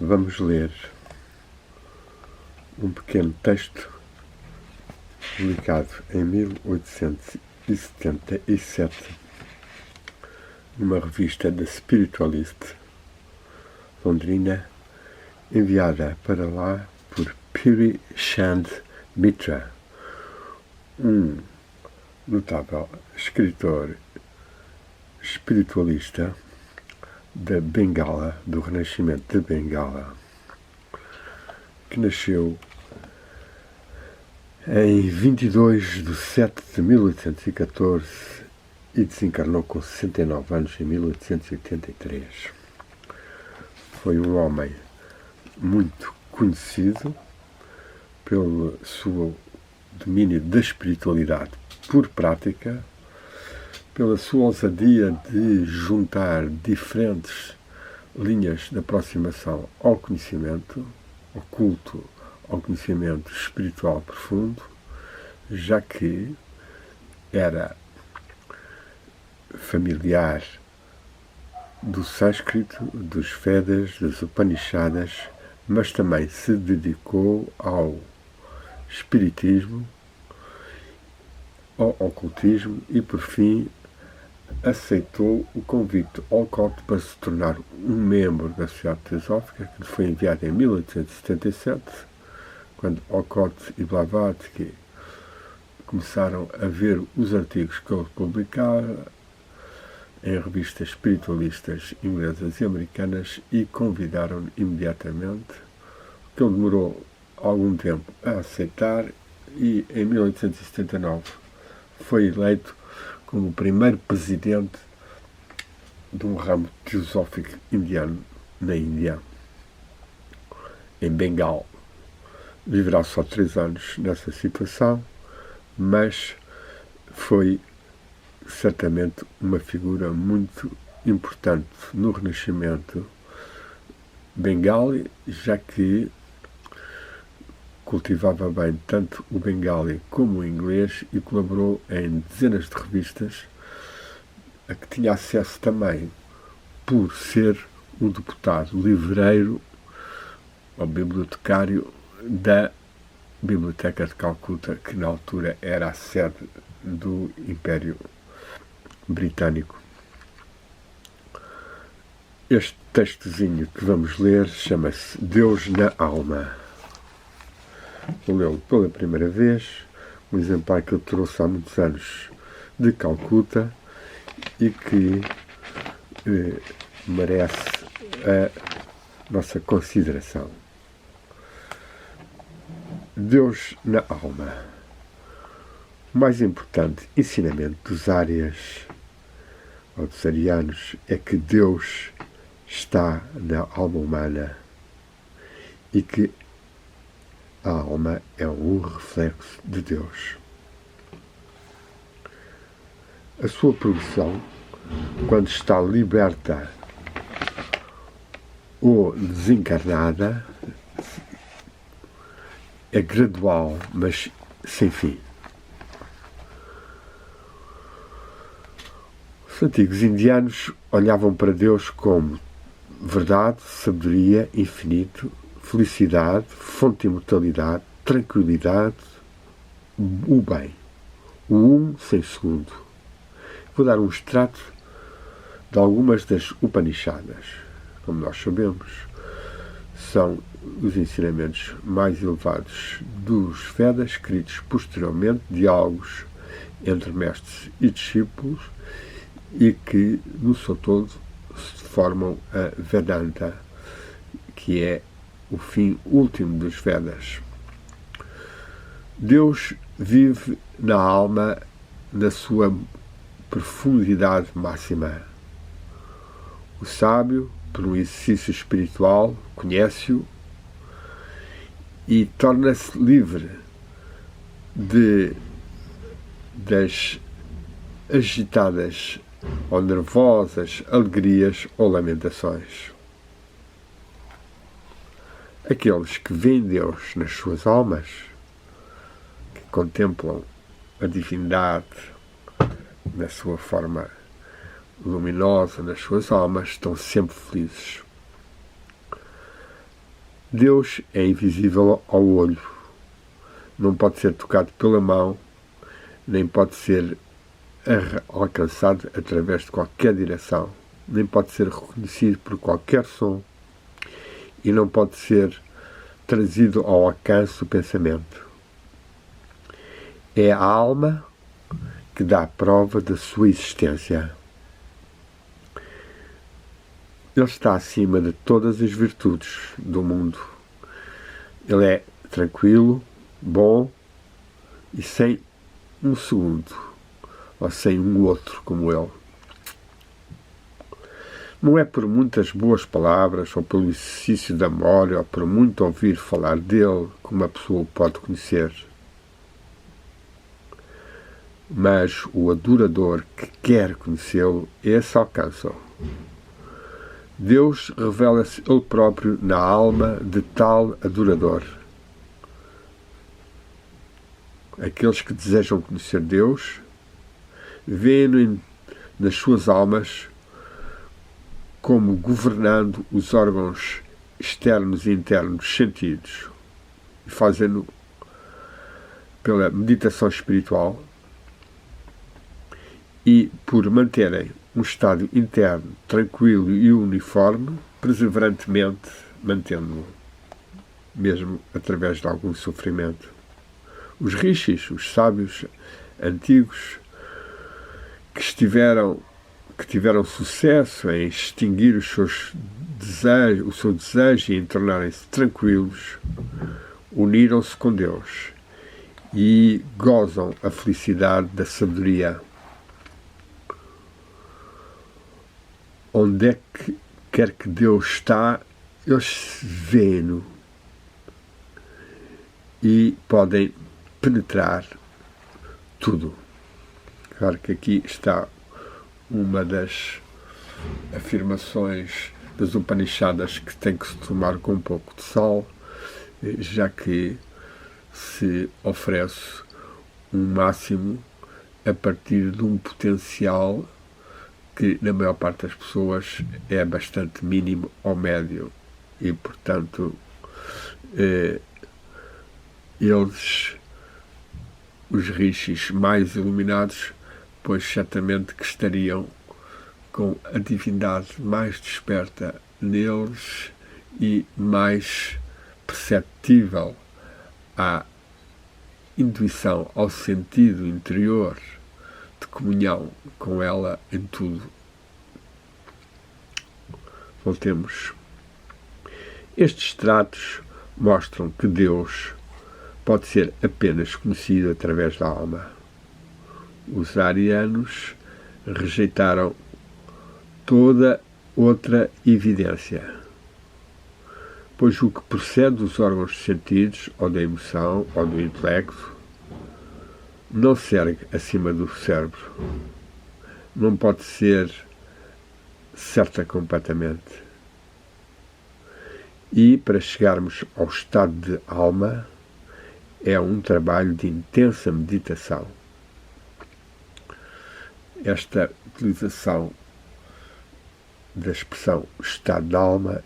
Vamos ler um pequeno texto publicado em 1877 numa revista da Spiritualist londrina, enviada para lá por Puri Chand Mitra, um notável escritor espiritualista da Bengala, do Renascimento de Bengala, que nasceu em 22 de 7 de 1814 e desencarnou com 69 anos em 1883. Foi um homem muito conhecido pelo seu domínio da espiritualidade por prática, pela sua ousadia de juntar diferentes linhas de aproximação ao conhecimento oculto, ao conhecimento espiritual profundo, já que era familiar do sânscrito, dos Vedas, das Upanishadas, mas também se dedicou ao espiritismo, ao ocultismo e, por fim, aceitou o convite Olcott para se tornar um membro da Sociedade Teosófica, que lhe foi enviado em 1877, quando Olcott e Blavatsky começaram a ver os artigos que ele publicava em revistas espiritualistas inglesas e americanas e convidaram-no imediatamente, que ele demorou algum tempo a aceitar e em 1879 foi eleito como o primeiro presidente de um ramo teosófico indiano na Índia, em Bengal. Viverá só 3 anos nessa situação, mas foi certamente uma figura muito importante no Renascimento bengali, já que cultivava bem tanto o bengali como o inglês e colaborou em dezenas de revistas, a que tinha acesso também por ser um deputado livreiro ou bibliotecário da Biblioteca de Calcuta, que na altura era a sede do Império Britânico. Este textozinho que vamos ler chama-se Deus na Alma. Vou lê-lo pela primeira vez, um exemplar que eu trouxe há muitos anos de Calcuta e que merece a nossa consideração. Deus na alma. O mais importante ensinamento dos árias ou dos arianos é que Deus está na alma humana e que a alma é um reflexo de Deus. A sua progressão, quando está liberta ou desencarnada, é gradual, mas sem fim. Os antigos indianos olhavam para Deus como verdade, sabedoria, infinito, felicidade, fonte de imortalidade, tranquilidade, o bem. O um sem segundo. Vou dar um extrato de algumas das Upanishadas. Como nós sabemos, são os ensinamentos mais elevados dos Vedas, escritos posteriormente, diálogos entre mestres e discípulos, e que, no seu todo, formam a Vedanta, que é o fim último dos Vedas. Deus vive na alma na sua profundidade máxima. O sábio, por um exercício espiritual, conhece-o e torna-se livre das agitadas ou nervosas alegrias ou lamentações. Aqueles que veem Deus nas suas almas, que contemplam a divindade na sua forma luminosa nas suas almas, estão sempre felizes. Deus é invisível ao olho, não pode ser tocado pela mão, nem pode ser alcançado através de qualquer direção, nem pode ser reconhecido por qualquer som e não pode ser trazido ao alcance do pensamento. É a alma que dá prova da sua existência. Ele está acima de todas as virtudes do mundo. Ele é tranquilo, bom e sem um segundo, ou sem um outro como ele. Não é por muitas boas palavras, ou pelo exercício da memória, ou por muito ouvir falar dele, que uma pessoa o pode conhecer. Mas o adorador que quer conhecê-lo, esse alcança-o. Deus revela-se Ele próprio na alma de tal adorador. Aqueles que desejam conhecer Deus, veem-no nas suas almas como governando os órgãos externos e internos dos sentidos, e fazendo pela meditação espiritual e por manterem um estado interno tranquilo e uniforme, perseverantemente mantendo-o, mesmo através de algum sofrimento. Os rishis, os sábios antigos, que tiveram sucesso em extinguir o seu desejo e em tornarem-se tranquilos, uniram-se com Deus e gozam a felicidade da sabedoria. Onde é que quer que Deus está, eles veem-no e podem penetrar tudo. Claro que aqui está uma das afirmações das Upanishadas que tem que se tomar com um pouco de sal, já que se oferece um máximo a partir de um potencial que na maior parte das pessoas é bastante mínimo ou médio e, portanto, os rishis mais iluminados, pois certamente que estariam com a divindade mais desperta neles e mais perceptível à intuição, ao sentido interior de comunhão com ela em tudo. Voltemos. Estes extratos mostram que Deus pode ser apenas conhecido através da alma. Os arianos rejeitaram toda outra evidência, pois o que procede dos órgãos dos sentidos, ou da emoção, ou do intelecto, não se ergue acima do cérebro. Não pode ser certa completamente. E para chegarmos ao estado de alma, é um trabalho de intensa meditação. Esta utilização da expressão estado de alma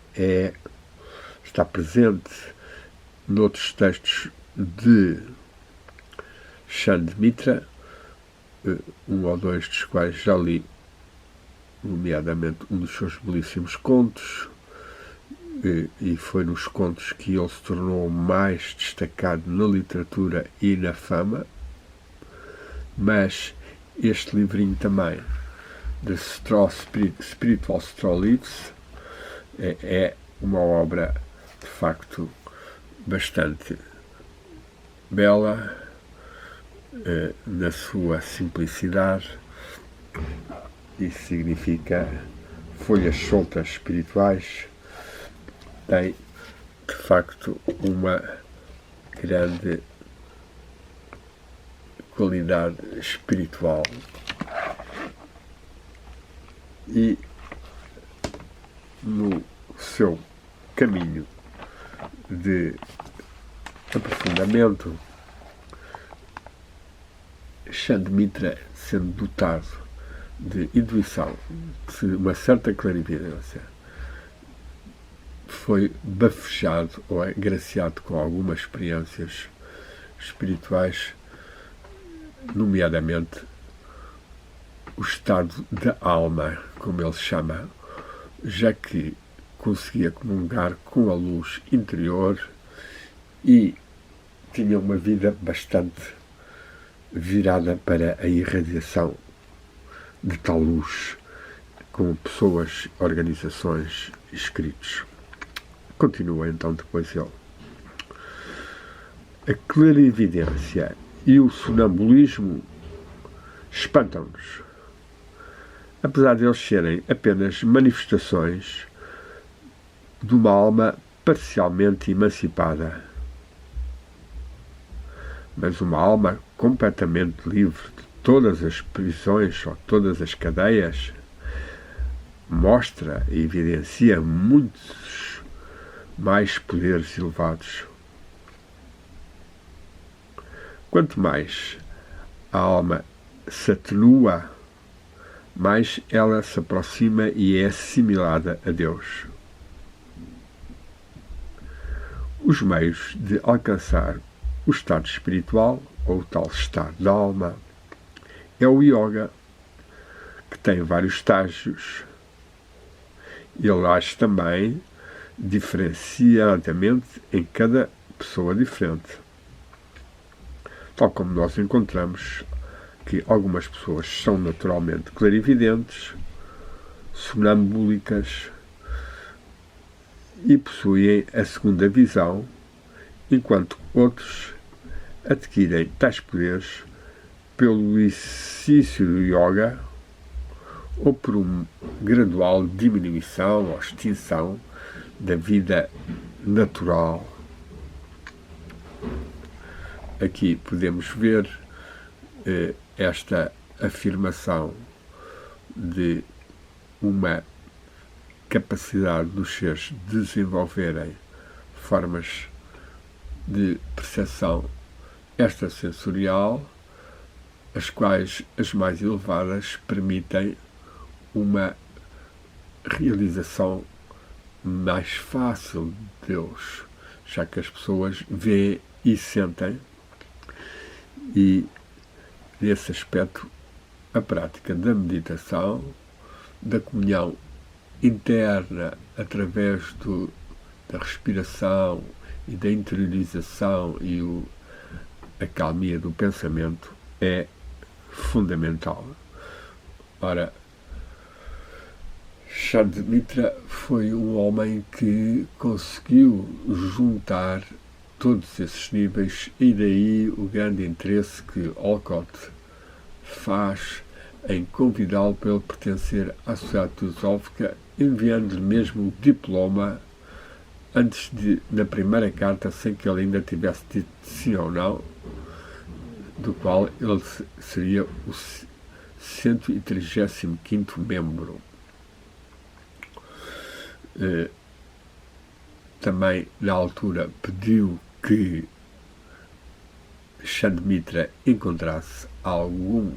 está presente noutros textos de Chandmitra, um ou dois dos quais já li, nomeadamente um dos seus belíssimos contos, e foi nos contos que ele se tornou mais destacado na literatura e na fama, mas este livrinho também, The Spiritual Straw Leaves, é uma obra de facto bastante bela, na sua simplicidade. Isso significa folhas soltas espirituais. Tem de facto uma grande qualidade espiritual e no seu caminho de aprofundamento, Chandmitra, sendo dotado de intuição, de uma certa clarividência, foi bafejado ou agraciado com algumas experiências espirituais, nomeadamente o estado da alma, como ele chama, já que conseguia comungar com a luz interior e tinha uma vida bastante virada para a irradiação de tal luz, com pessoas, organizações, escritos. Continua então depois ele. A clarividência e o sonambulismo espantam-nos, apesar de eles serem apenas manifestações de uma alma parcialmente emancipada. Mas uma alma completamente livre de todas as prisões ou todas as cadeias mostra e evidencia muitos mais poderes elevados. Quanto mais a alma se atenua, mais ela se aproxima e é assimilada a Deus. Os meios de alcançar o estado espiritual, ou o tal estado da alma, é o yoga, que tem vários estágios. Ele age também diferenciadamente em cada pessoa diferente. Tal como nós encontramos que algumas pessoas são naturalmente clarividentes, sonambúlicas e possuem a segunda visão, enquanto outros adquirem tais poderes pelo exercício do yoga ou por uma gradual diminuição ou extinção da vida natural. Aqui podemos ver esta afirmação de uma capacidade dos seres desenvolverem formas de percepção extrasensorial, as quais as mais elevadas permitem uma realização mais fácil de Deus, já que as pessoas veem e sentem, e nesse aspecto a prática da meditação, da comunhão interna através da respiração e da interiorização e a calmia do pensamento é fundamental. Ora, Chandamitra foi um homem que conseguiu juntar todos esses níveis, e daí o grande interesse que Olcott faz em convidá-lo para ele pertencer à Sociedade Teosófica, enviando-lhe mesmo o diploma antes na primeira carta, sem que ele ainda tivesse dito sim ou não, do qual ele seria o 135º membro. Também, na altura, pediu que Chandamitra encontrasse algum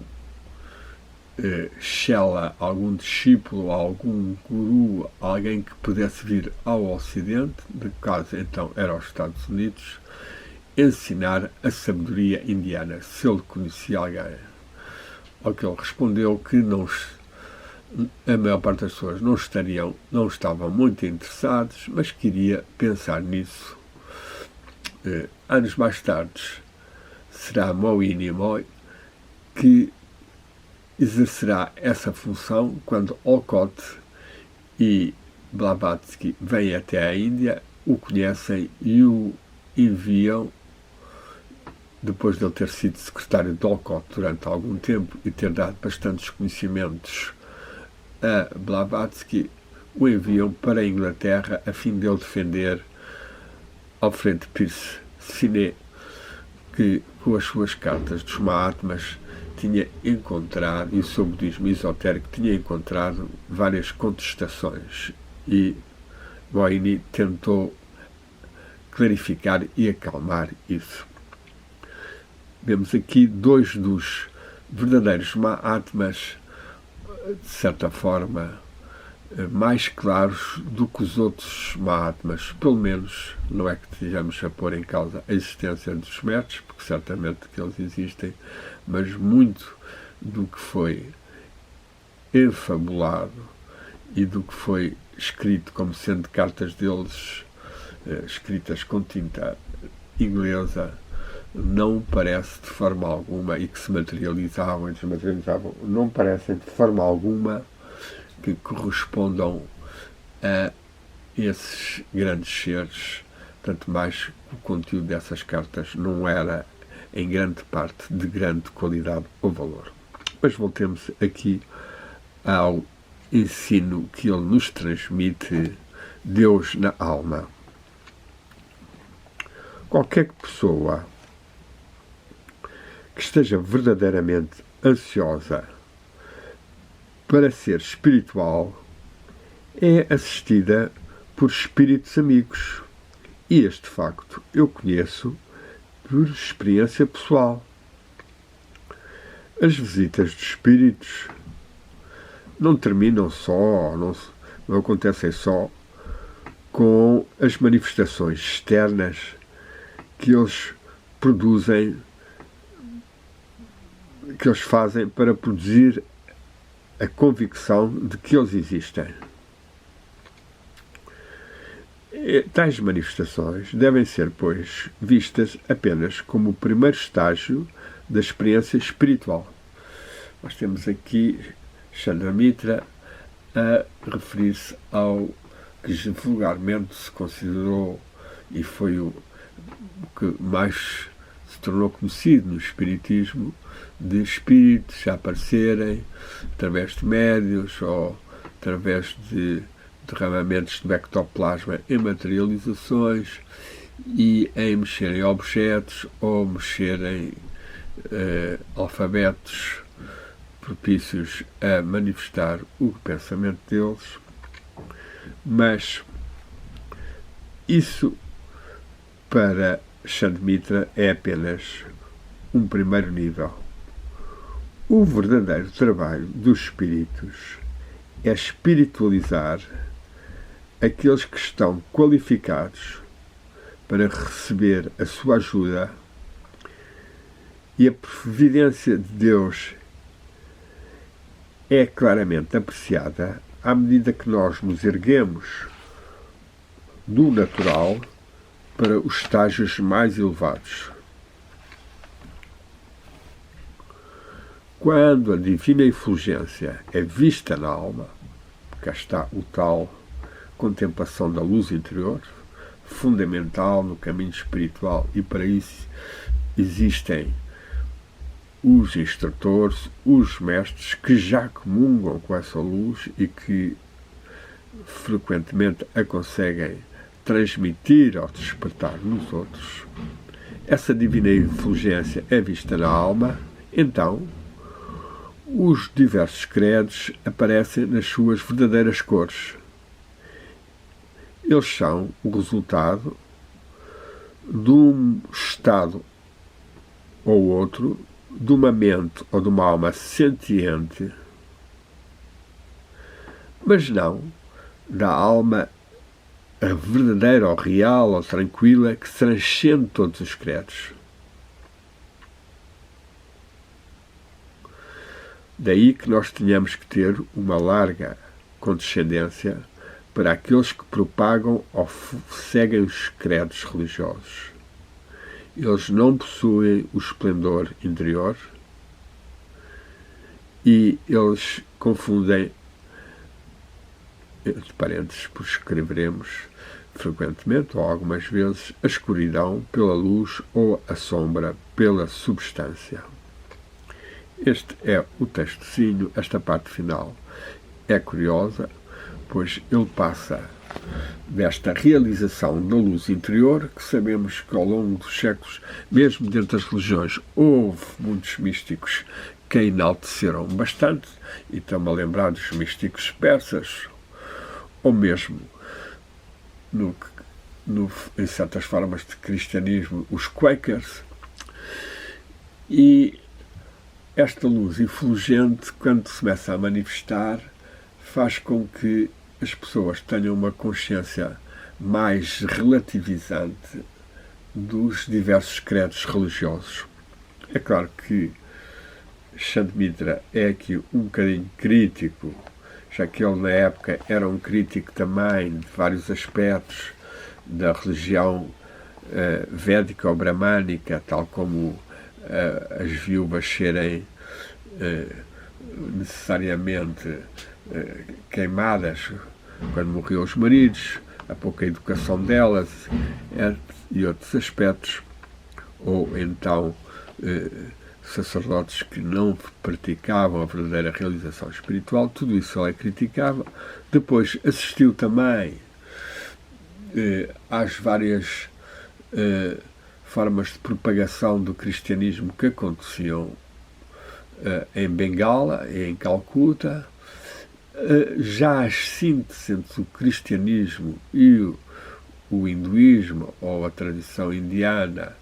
Shela, algum discípulo, algum guru, alguém que pudesse vir ao Ocidente, no caso então era os Estados Unidos, ensinar a sabedoria indiana, se ele conhecia alguém. Ao que ele respondeu que a maior parte das pessoas não estavam muito interessados, mas queria pensar nisso. Anos mais tarde, será Moini Moi que exercerá essa função quando Olcott e Blavatsky vêm até a Índia, o conhecem e o enviam, depois de ele ter sido secretário de Olcott durante algum tempo e ter dado bastantes conhecimentos a Blavatsky, o enviam para a Inglaterra a fim de ele defender Alfred Pierce Siné, que com as suas cartas dos Mahatmas tinha encontrado, e o seu budismo esotérico tinha encontrado várias contestações, e Moini tentou clarificar e acalmar isso. Vemos aqui dois dos verdadeiros Mahatmas, de certa forma, mais claros do que os outros Mahatmas. Pelo menos não é que estejamos a pôr em causa a existência dos mestres, porque certamente que eles existem, mas muito do que foi enfabulado e do que foi escrito como sendo cartas deles escritas com tinta inglesa não parece de forma alguma, e que se materializavam e desmaterializavam, não parecem de forma alguma que correspondam a esses grandes seres, tanto mais que o conteúdo dessas cartas não era em grande parte de grande qualidade ou valor. Mas voltemos aqui ao ensino que ele nos transmite, Deus na alma. Qualquer pessoa que esteja verdadeiramente ansiosa para ser espiritual é assistida por espíritos amigos. E este facto eu conheço por experiência pessoal. As visitas de espíritos não terminam só, não acontecem só com as manifestações externas que eles produzem, que eles fazem para produzir a convicção de que eles existem. Tais manifestações devem ser, pois, vistas apenas como o primeiro estágio da experiência espiritual. Nós temos aqui Chandramitra a referir-se ao que vulgarmente se considerou e foi o que mais se tornou conhecido no espiritismo, de espíritos a aparecerem através de médiuns ou através de derramamentos de ectoplasma em materializações e em mexerem objetos ou mexerem alfabetos propícios a manifestar o pensamento deles. Mas isso para Chandramitra é apenas um primeiro nível. O verdadeiro trabalho dos espíritos é espiritualizar aqueles que estão qualificados para receber a sua ajuda, e a providência de Deus é claramente apreciada à medida que nós nos erguemos do natural para os estágios mais elevados. Quando a divina efulgência é vista na alma, cá está o tal contemplação da luz interior, fundamental no caminho espiritual, e para isso existem os instrutores, os mestres que já comungam com essa luz e que frequentemente a conseguem transmitir ao despertar nos outros. Essa divina efulgência é vista na alma, então os diversos credos aparecem nas suas verdadeiras cores. Eles são o resultado de um estado ou outro, de uma mente ou de uma alma sentiente, mas não da alma a verdadeira ou real ou tranquila que transcende todos os credos. Daí que nós tenhamos que ter uma larga condescendência para aqueles que propagam ou seguem os credos religiosos. Eles não possuem o esplendor interior e eles confundem, entre parênteses, por escreveremos frequentemente ou algumas vezes, a escuridão pela luz ou a sombra pela substância. Este é o textozinho, esta parte final é curiosa, pois ele passa desta realização da luz interior, que sabemos que ao longo dos séculos, mesmo dentro das religiões, houve muitos místicos que a enalteceram bastante, e estamos a lembrar dos místicos persas, ou mesmo em certas formas de cristianismo, os Quakers. E esta luz efulgente, quando se começa a manifestar, faz com que as pessoas tenham uma consciência mais relativizante dos diversos credos religiosos. É claro que Chantemitra é aqui um bocadinho crítico, já que ele na época era um crítico também de vários aspectos da religião védica ou bramânica, tal como as viúvas serem necessariamente queimadas quando morriam os maridos, a pouca educação delas e outros aspectos, ou então sacerdotes que não praticavam a verdadeira realização espiritual. Tudo isso ele criticava. Depois assistiu também às várias formas de propagação do cristianismo que aconteciam em Bengala e em Calcuta. Já as sínteses entre o cristianismo e o hinduísmo, ou a tradição indiana,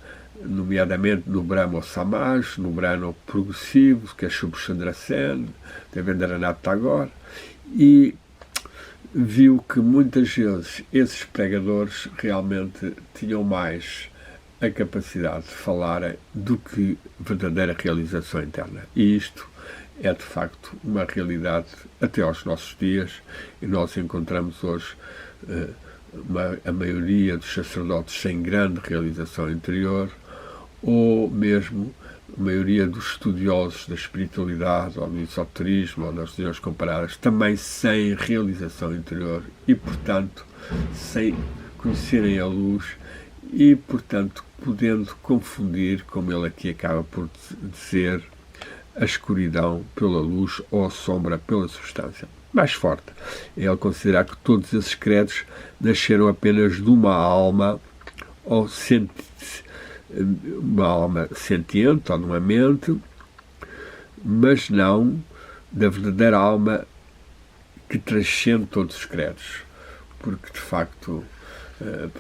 nomeadamente no Brahmo Samaj, no Brahmo progressivo, que é Subchandra Sen, Devendranath Tagore, e viu que muitas vezes esses pregadores realmente tinham mais a capacidade de falarem do que verdadeira realização interna. E isto é de facto uma realidade até aos nossos dias, e nós encontramos hoje a maioria dos sacerdotes sem grande realização interior, ou mesmo a maioria dos estudiosos da espiritualidade, ou do esoterismo, ou das religiões comparadas, também sem realização interior e, portanto, sem conhecerem a luz e, portanto, podendo confundir, como ele aqui acaba por dizer, a escuridão pela luz ou a sombra pela substância. Mais forte, ele considerar que todos esses credos nasceram apenas de uma alma, ou uma alma sentiente, ou numa mente, mas não da verdadeira alma que transcende todos os credos. Porque, de facto,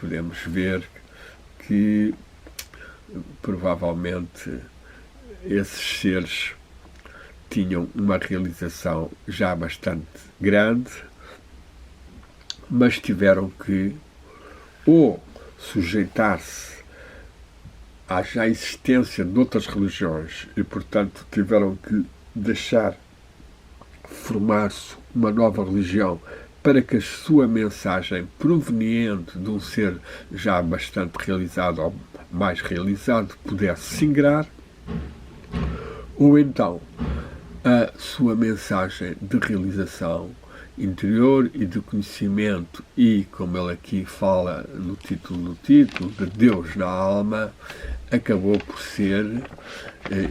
podemos ver que provavelmente esses seres tinham uma realização já bastante grande, mas tiveram que ou sujeitar-se à já existência de outras religiões e, portanto, tiveram que deixar formar-se uma nova religião para que a sua mensagem proveniente de um ser já bastante realizado ou mais realizado pudesse se ingrar, ou então a sua mensagem de realização interior e de conhecimento e, como ele aqui fala no título de Deus na alma, acabou por ser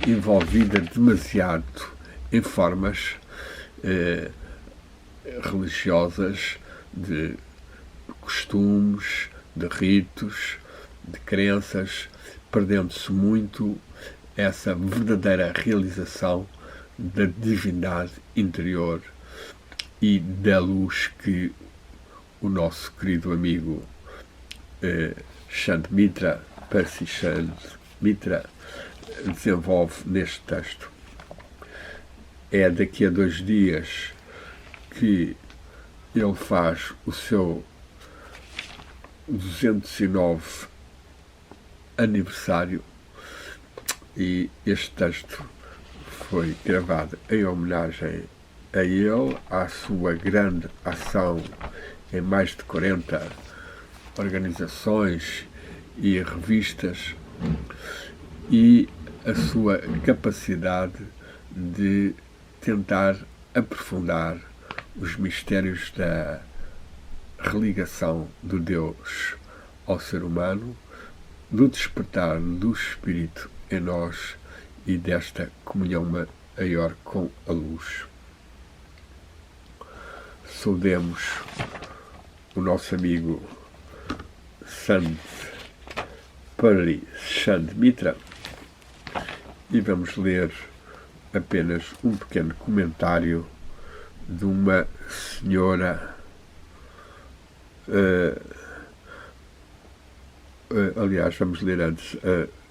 envolvida demasiado em formas religiosas, de costumes, de ritos, de crenças, perdendo-se muito essa verdadeira realização da divindade interior e da luz que o nosso querido amigo Chantemitra, Percy Chantemitra, desenvolve neste texto. É daqui a 2 dias que ele faz o seu 209 aniversário, e este texto foi gravado em homenagem a ele, à sua grande ação em mais de 40 organizações e revistas, e a sua capacidade de tentar aprofundar os mistérios da religação do Deus ao ser humano, do despertar do Espírito em nós e desta comunhão maior com a luz. Saudemos o nosso amigo Sant Percy Chantemitra e vamos ler apenas um pequeno comentário de uma senhora, aliás, vamos ler antes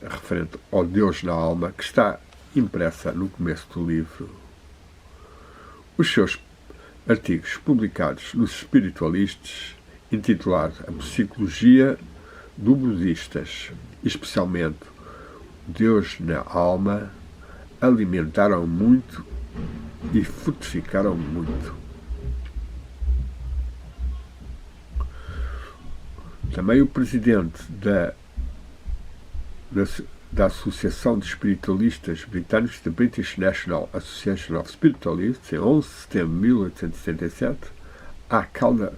referente ao Deus na alma, que está impressa no começo do livro. Os seus artigos publicados nos Espiritualistas, intitulados A Psicologia do Budistas, especialmente Deus na Alma, alimentaram muito e frutificaram muito. Também o presidente da Associação de Espiritualistas Britânicos, da British National Association of Spiritualists, em 11 de setembro de 1877, A. Calder,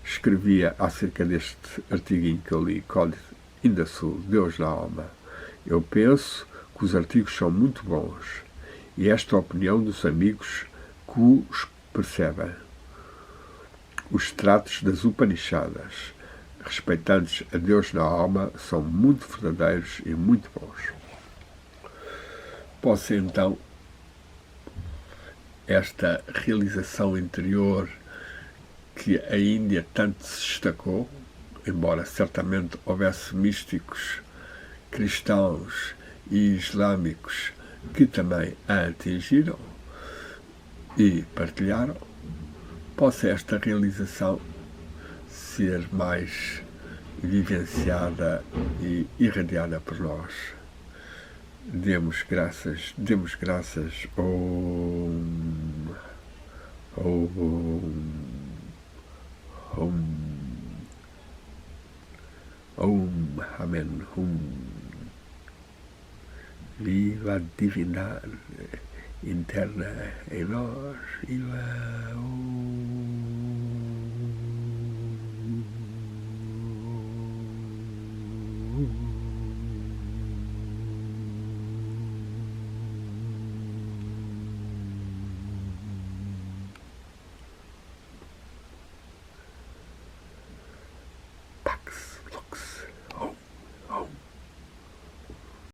escrevia acerca deste artiguinho que eu li, Called in the Soul, Deus na Alma. Eu penso que os artigos são muito bons, e esta é a opinião dos amigos que os percebem. Os tratos das Upanishadas, respeitantes a Deus na alma, são muito verdadeiros e muito bons. Posso então, esta realização interior que a Índia tanto se destacou, embora certamente houvesse místicos cristãos e islâmicos que também a atingiram e partilharam, possa esta realização ser mais vivenciada e irradiada por nós. Demos graças, Amém. Viva a divindade interna em nós, viva